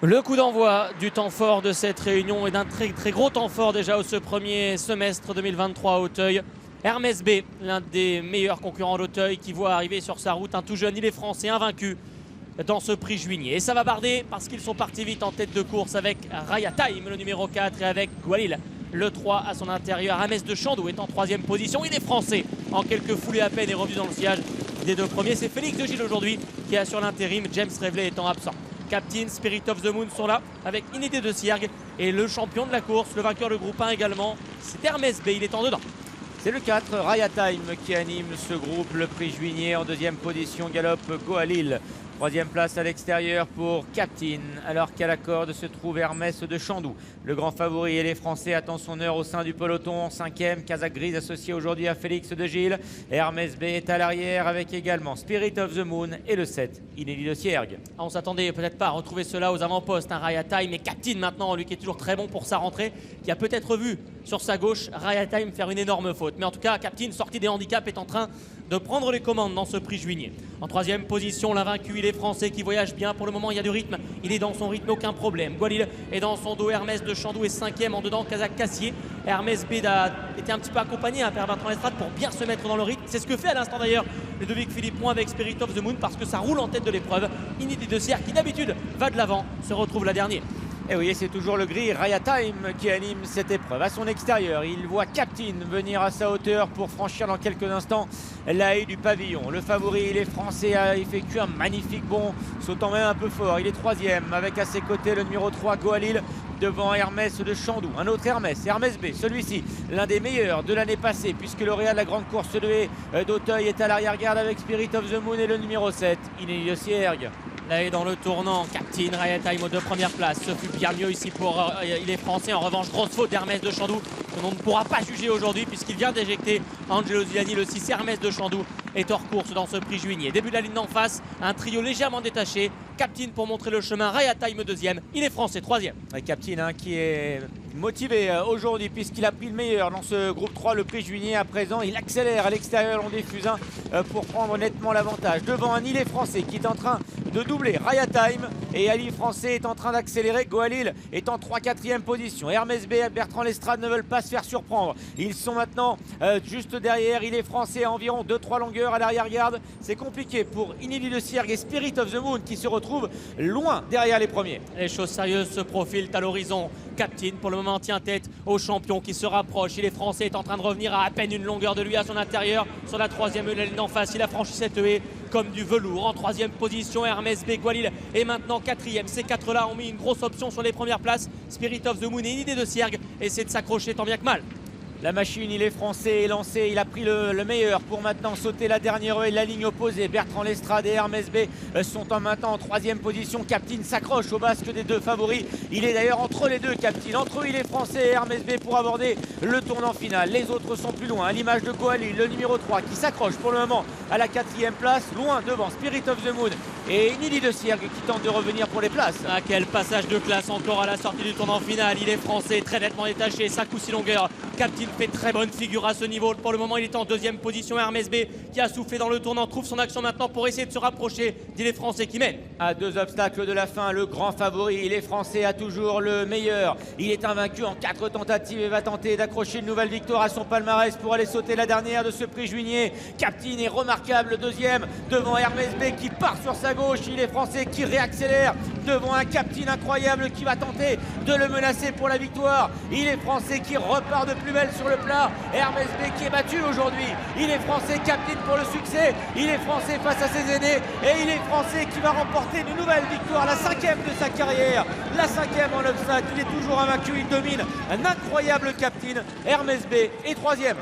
Le coup d'envoi du temps fort de cette réunion et d'un très gros temps fort déjà au ce premier semestre 2023 à Auteuil. Hermès B, l'un des meilleurs concurrents d'Auteuil qui voit arriver sur sa route un tout jeune, il est français, invaincu dans ce prix juillet. Et ça va barder parce qu'ils sont partis vite en tête de course avec Raya Time, le numéro 4, et avec Goualil, le 3 à son intérieur. Hermès de Chandou est en troisième position, il est français. En quelques foulées à peine est revenu dans le sillage des deux premiers. C'est Félix de Gilles aujourd'hui qui assure l'intérim, James Reveley étant absent. Captain, Spirit of the Moon sont là avec Inidé de Siergue et le champion de la course, le vainqueur de groupe 1 également, c'est Hermès B, il est en dedans. C'est le 4, Raya Time, qui anime ce groupe. Le prix juillet en deuxième position, galope Goualil. Troisième place à l'extérieur pour Captain, alors qu'à la corde se trouve Hermès de Chandou. Le grand favori et les Français attendent son heure au sein du peloton. En cinquième, Kazakh Grise associé aujourd'hui à Félix de Gilles. Hermès B est à l'arrière avec également Spirit of the Moon et le 7, Inédit de Siergue. On s'attendait peut-être pas à retrouver cela aux avant-postes, Raya Time et Captain maintenant, lui qui est toujours très bon pour sa rentrée, qui a peut-être vu sur sa gauche Raya Time faire une énorme faute. Mais en tout cas, Captain, sorti des handicaps, est en train de prendre les commandes dans ce prix juillet. En troisième position, l'invaincu, il est français qui voyage bien. Pour le moment, il y a du rythme. Il est dans son rythme, aucun problème. Goualil est dans son dos. Hermès de Chandou est cinquième. En dedans, Kazakh Cassier. Hermès B a été un petit peu accompagné par Bertrand Lestrade pour bien se mettre dans le rythme. C'est ce que fait à l'instant d'ailleurs Ludovic Philippon avec Spirit of the Moon parce que ça roule en tête de l'épreuve. Inidé de Sierre qui d'habitude va de l'avant se retrouve la dernière. Et oui, c'est toujours le gris Raya Time qui anime cette épreuve. À son extérieur, il voit Captain venir à sa hauteur pour franchir dans quelques instants la haie du pavillon. Le favori, il est français, a effectué un magnifique bond, sautant même un peu fort. Il est troisième avec à ses côtés le numéro 3, Goualil, devant Hermès de Chandou. Un autre Hermès, Hermès B, celui-ci, l'un des meilleurs de l'année passée, puisque lauréat de la grande course de haie d'Auteuil est à l'arrière-garde avec Spirit of the Moon et le numéro 7, Inédit de Siergue. Là est dans le tournant, Captain, Raya Time aux deux premières places. Ce fut bien mieux ici pour il est français. En revanche, grosse faute d'Hermès de Chandou que l'on ne pourra pas juger aujourd'hui puisqu'il vient d'éjecter Angelo Zilani. Le 6, Hermès de Chandou est hors course dans ce prix juillet. Début de la ligne d'en face, un trio légèrement détaché. Captain pour montrer le chemin, Raya Time deuxième. Il est français, troisième. Captain qui est motivé aujourd'hui puisqu'il a pris le meilleur dans ce groupe 3, le prix juillet. À présent, il accélère à l'extérieur, on diffuse pour prendre nettement l'avantage. Devant un îlet français qui est en train de doubler Raya Time et Ali français est en train d'accélérer. Goualil est en 3-4e position. Hermès B et Bertrand Lestrade ne veulent pas se faire surprendre. Ils sont maintenant juste derrière. Il est français à environ 2-3 longueurs à l'arrière-garde. C'est compliqué pour Inédit de Siergue et Spirit of the Moon qui se retrouvent loin derrière les premiers. Les choses sérieuses se profilent à l'horizon. Captain pour le moment tient tête au champion qui se rapproche. Il est français, est en train de revenir à peine une longueur de lui à son intérieur. Sur la troisième ligne d'en face, il a franchi cette haie comme du velours. En troisième position, Hermès B, Goualil est maintenant quatrième. Ces quatre-là ont mis une grosse option sur les premières places. Spirit of the Moon et Inidé de Siergue essaie de s'accrocher tant bien que mal. La machine, il est français, est lancé, il a pris le meilleur pour maintenant sauter la dernière haie de la ligne opposée. Bertrand Lestrade et Hermès B sont maintenant en troisième position. Captain s'accroche au basque des deux favoris. Il est d'ailleurs entre les deux, Captain. Entre eux, il est français et Hermès B pour aborder le tournant final. Les autres sont plus loin. À l'image de Goualil, le numéro 3 qui s'accroche pour le moment à la quatrième place. Loin devant Spirit of the Moon et Inidé de Siergue qui tente de revenir pour les places. Ah, quel passage de classe encore à la sortie du tournant final. Il est français, très nettement détaché, 5 ou 6 longueurs. Captain fait très bonne figure à ce niveau. Pour le moment, il est en deuxième position. Hermès B qui a soufflé dans le tournant trouve son action maintenant pour essayer de se rapprocher d'Il est français qui mène. À 2 obstacles de la fin, le grand favori, il est français, a toujours le meilleur. Il est invaincu en 4 tentatives et va tenter d'accrocher une nouvelle victoire à son palmarès pour aller sauter la dernière de ce prix juillet. Captain est remarquable, deuxième devant Hermès B qui part sur sa gauche. Il est français qui réaccélère devant un Captain incroyable qui va tenter de le menacer pour la victoire. Il est français qui repart de plus belle sur le plat. Hermès B qui est battu aujourd'hui. Il est français, Captain pour le succès. Il est français face à ses aînés et il est français qui va remporter une nouvelle victoire, la 5e de sa carrière, la 5e en obstacle. Il est toujours invaincu, il domine un incroyable Captain. Hermès B est 3e.